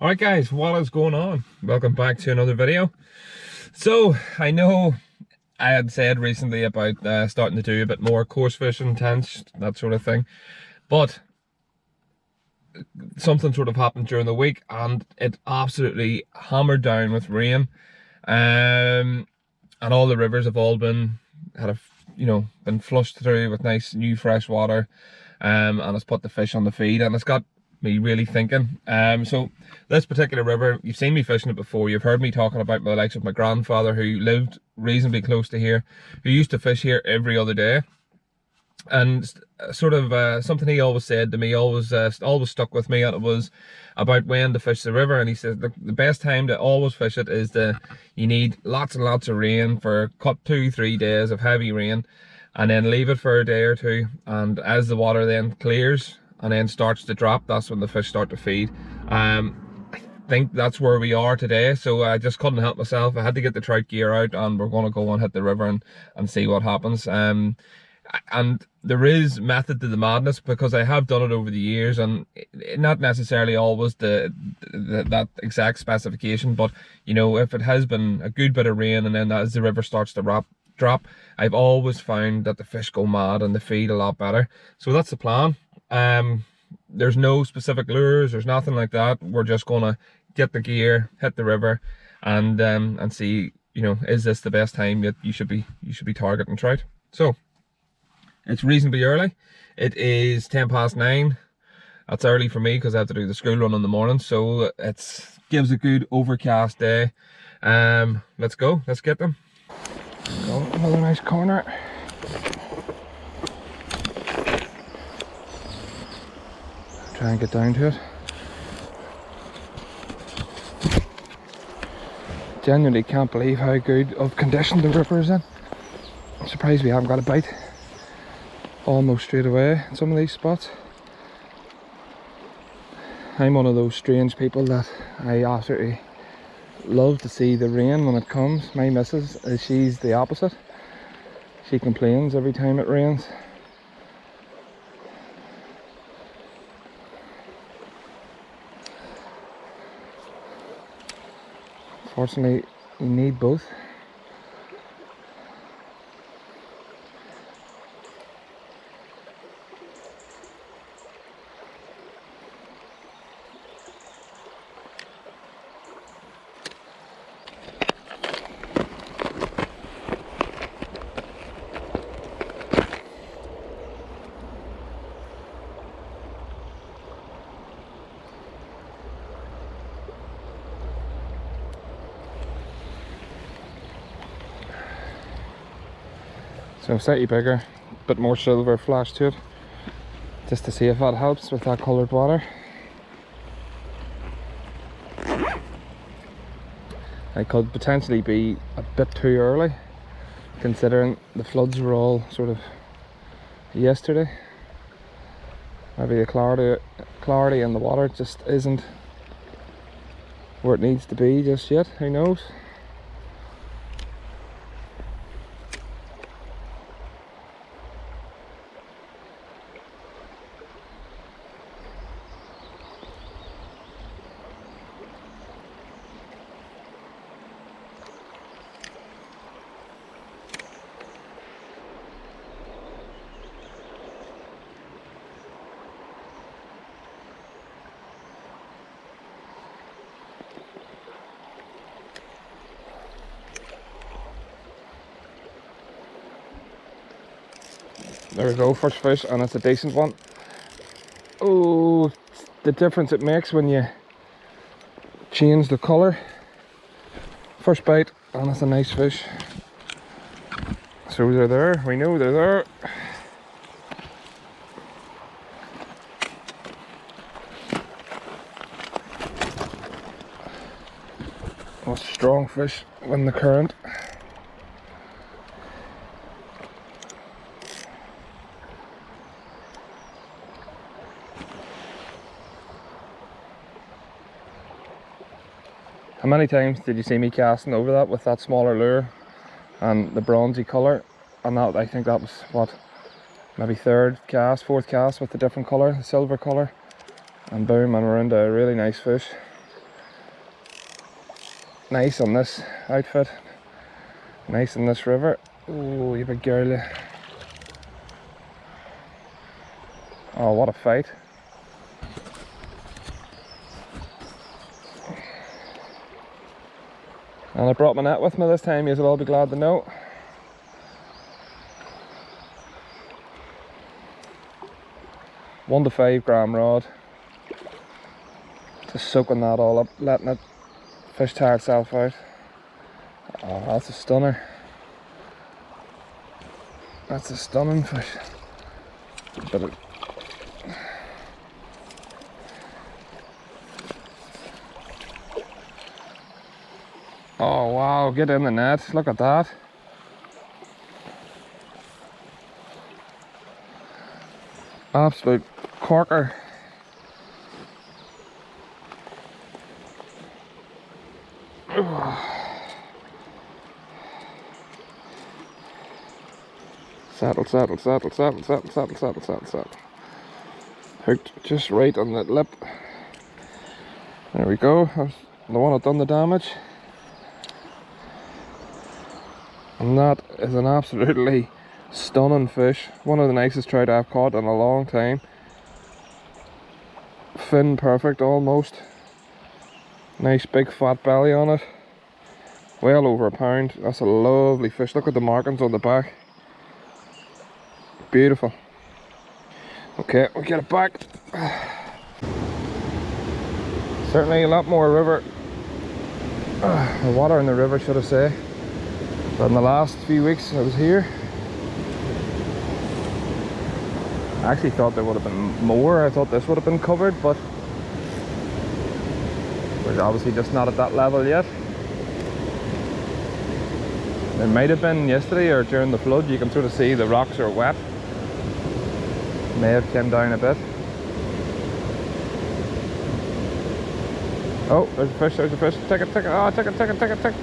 Alright guys, what is going on? Welcome back to another video. So, I know I had said recently about starting to do a bit more course fishing, tench, that sort of thing. But something sort of happened during the week and it absolutely hammered down with rain. And all the rivers have all been, been flushed through with nice new fresh water. And it's put the fish on the feed, and it's got me really thinking. So this particular river, you've seen me fishing it before. You've heard me talking about the likes of my grandfather, who lived reasonably close to here, who used to fish here every other day. And sort of something he always said to me, always stuck with me, and it was about when to fish the river. And he said the best time to always fish it is you need lots and lots of rain for 2-3 days of heavy rain, and then leave it for a day or two, and as the water then clears and then starts to drop, that's when the fish start to feed. I think that's where we are today, so I just couldn't help myself. I had to get the trout gear out, and we're going to go and hit the river and see what happens. And there is method to the madness, because I have done it over the years, and not necessarily always that exact specification, but you know, if it has been a good bit of rain and then as the river starts to drop, I've always found that the fish go mad and they feed a lot better. So that's the plan. There's no specific lures, there's nothing like that. We're just gonna get the gear, hit the river, and see, you know, is this the best time that you should be targeting trout. So it's reasonably early. It is 9:10. That's early for me because I have to do the school run in the morning, so it gives a good overcast day. Let's go, let's get them. Go, another nice corner. Try and get down to it. Genuinely can't believe how good of condition the river is in. I'm surprised we haven't got a bite almost straight away in some of these spots. I'm one of those strange people that I absolutely love to see the rain when it comes. My missus, she's the opposite. She complains every time it rains. Fortunately, you need both. So slightly bigger, bit more silver flash to it, just to see if that helps with that coloured water. I could potentially be a bit too early, considering the floods were all sort of yesterday. Maybe the clarity in the water just isn't where it needs to be just yet, who knows. There we go, first fish, and it's a decent one. Oh, the difference it makes when you change the colour. First bite, and it's a nice fish. So they're there, we know they're there. A strong fish when the current. How many times did you see me casting over that with that smaller lure and the bronzy colour? And that, I think that was what, maybe fourth cast with the different colour, the silver colour. And boom, and we're into a really nice fish. nice on this outfit. Nice in this river. Oh, you big girl. Oh, what a fight. And I brought my net with me this time, you'll all be glad to know. One to 5 gram rod. Just soaking that all up, letting it fish tire itself out. Oh, that's a stunner. That's a stunning fish. But it, oh wow, get in the net, look at that. Absolute corker. Settle, settle, settle, settle, settle, settle, settle, settle, settle. Hooked just right on that lip. There we go. That's the one that done the damage. And that is an absolutely stunning fish. One of the nicest trout I've caught in a long time. Fin perfect almost. Nice big fat belly on it. Well over a pound. That's a lovely fish. Look at the markings on the back. Beautiful. Okay, we'll get it back. Certainly a lot more river, water in the river, should I say, than the last few weeks I was here. I actually thought there would have been more. I thought this would have been covered, but we're obviously just not at that level yet. It might have been yesterday or during the flood. You can sort of see the rocks are wet. May have come down a bit. Oh, there's a fish, there's a fish. Take it, take it, oh, take it, take it, take it, take it.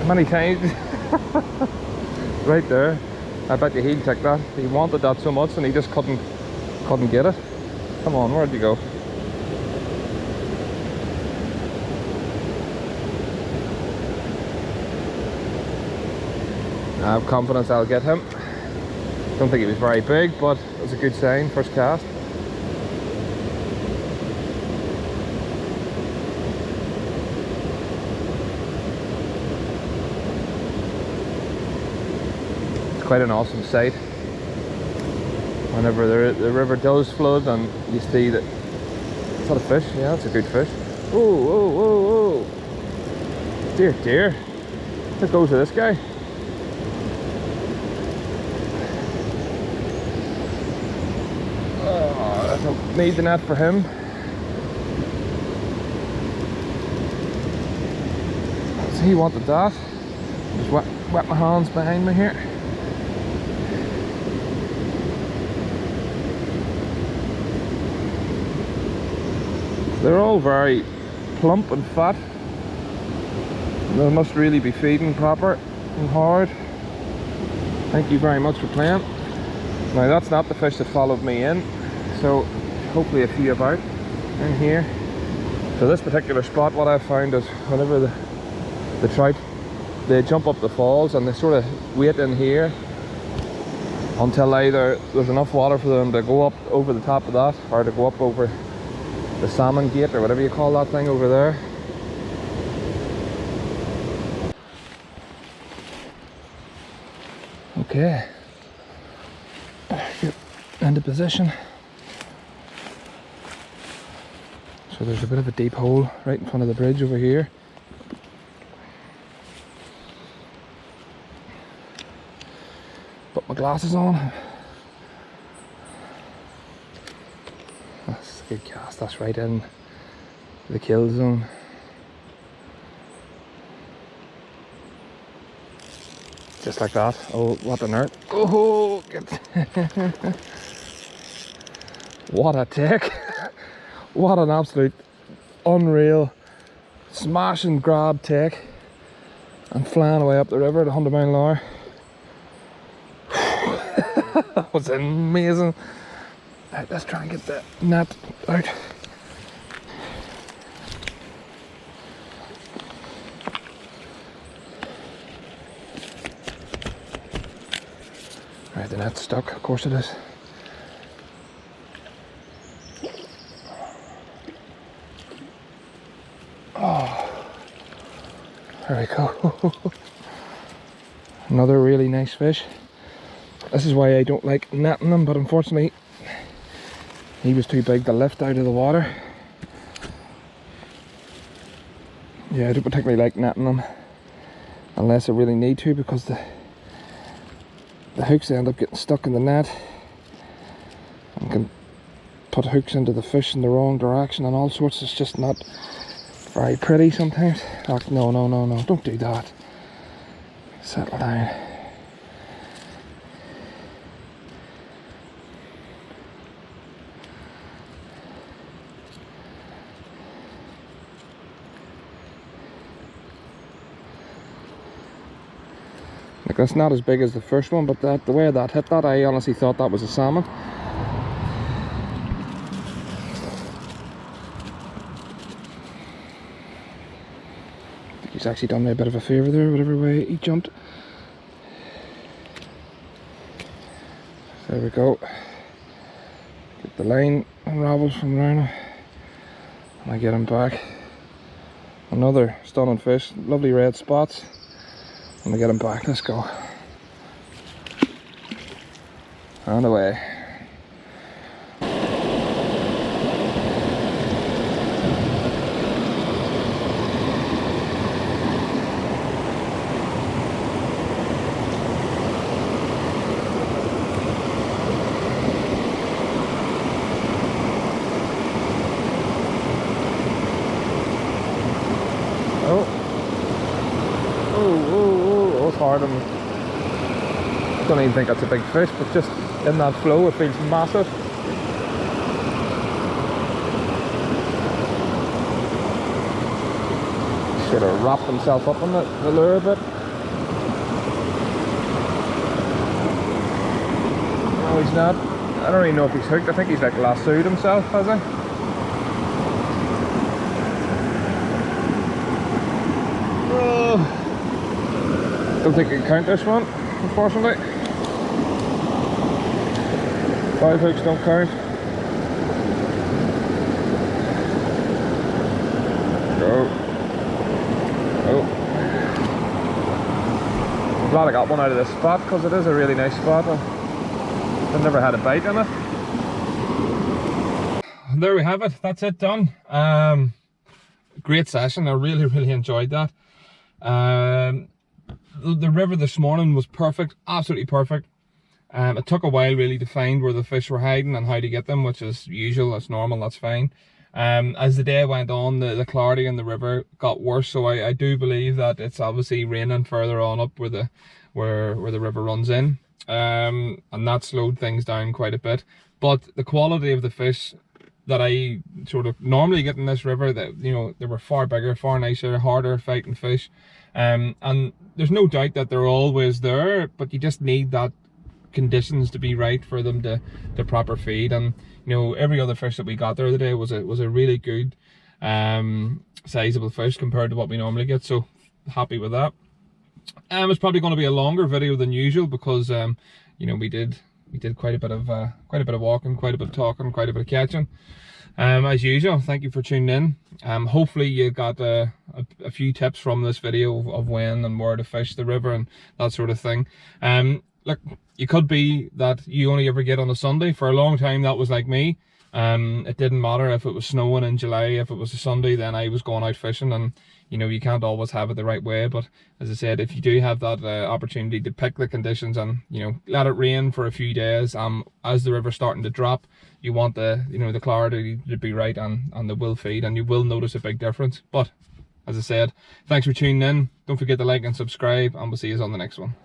Many times. Right there. I bet you he'll take that. He wanted that so much and he just couldn't get it. Come on, where'd you go? I have confidence I'll get him. Don't think he was very big, but it was a good sign, first cast. It's quite an awesome sight. Whenever the river does flood and you see that. Is that a fish? Yeah, it's a good fish. Oh, oh, oh, oh. Dear, dear. What goes to this guy? Need the net for him. So he wanted that. Just wet my hands behind me here. They're all very plump and fat. They must really be feeding proper and hard. Thank you very much for playing. Now that's not the fish that followed me in, so hopefully a few about in here. So this particular spot, what I've found is whenever the trout, they jump up the falls and they sort of wait in here until either there's enough water for them to go up over the top of that or to go up over the salmon gate or whatever you call that thing over there. Okay, get into position. So there's a bit of a deep hole right in front of the bridge over here. Put my glasses on. That's a good cast, that's right in the kill zone. Just like that. Oh, what on earth. Oh, what a take. What an absolute unreal smash and grab take. And flying away up the river at 100 mile an hour. That was amazing. Right, let's try and get the net out. the net stuck, of course it is. Oh, there we go. Another really nice fish. This is why I don't like netting them, but unfortunately he was too big to lift out of the water. Yeah, I don't particularly like netting them unless I really need to, because the hooks end up getting stuck in the net and can put hooks into the fish in the wrong direction and all sorts. It's just not very pretty sometimes. Oh, no, don't do that. Settle down. Like, that's not as big as the first one, but the way that hit that, I honestly thought that was a salmon. I think he's actually done me a bit of a favour there, whatever way he jumped. There we go. Get the line unravelled from Rhino, and I get him back. Another stunning fish, lovely red spots. I'm gonna get him back, let's go. On the way. Hard, and I don't even think that's a big fish, but just in that flow it feels massive. Sort of wrapped himself up in the lure a bit. No, he's not. I don't even know if he's hooked. I think he's like lassoed himself, has he? Don't think I can count this one, unfortunately. 5 hooks don't count. Go. Oh. I'm glad I got one out of this spot, because it is a really nice spot. I've never had a bite in it. There we have it. That's it done. Great session. I really enjoyed that. The river this morning was perfect, absolutely perfect. It took a while really to find where the fish were hiding and how to get them, which is usual, that's normal, that's fine. As the day went on, the clarity in the river got worse, so I do believe that it's obviously raining further on up where the river runs in, and that slowed things down quite a bit. But the quality of the fish that I sort of normally get in this river, that, you know, they were far bigger, far nicer, harder fighting fish. And there's no doubt that they're always there, but you just need that conditions to be right for them to proper feed. And you know, every other fish that we got there today was a really good sizable fish compared to what we normally get, so happy with that. It's probably going to be a longer video than usual, because you know, we did quite a bit of walking, quite a bit of talking, quite a bit of catching. As usual, thank you for tuning in. Hopefully you got a few tips from this video of when and where to fish the river and that sort of thing. Look, it could be that you only ever get on a Sunday. For a long time that was like me. It didn't matter if it was snowing in July, if it was a Sunday, then I was going out fishing. And you know, you can't always have it the right way, but as I said, if you do have that opportunity to pick the conditions and, you know, let it rain for a few days, as the river's starting to drop, you want the, you know, the clarity to be right, and the will feed, and you will notice a big difference. But as I said, thanks for tuning in. Don't forget to like and subscribe, and we'll see you on the next one.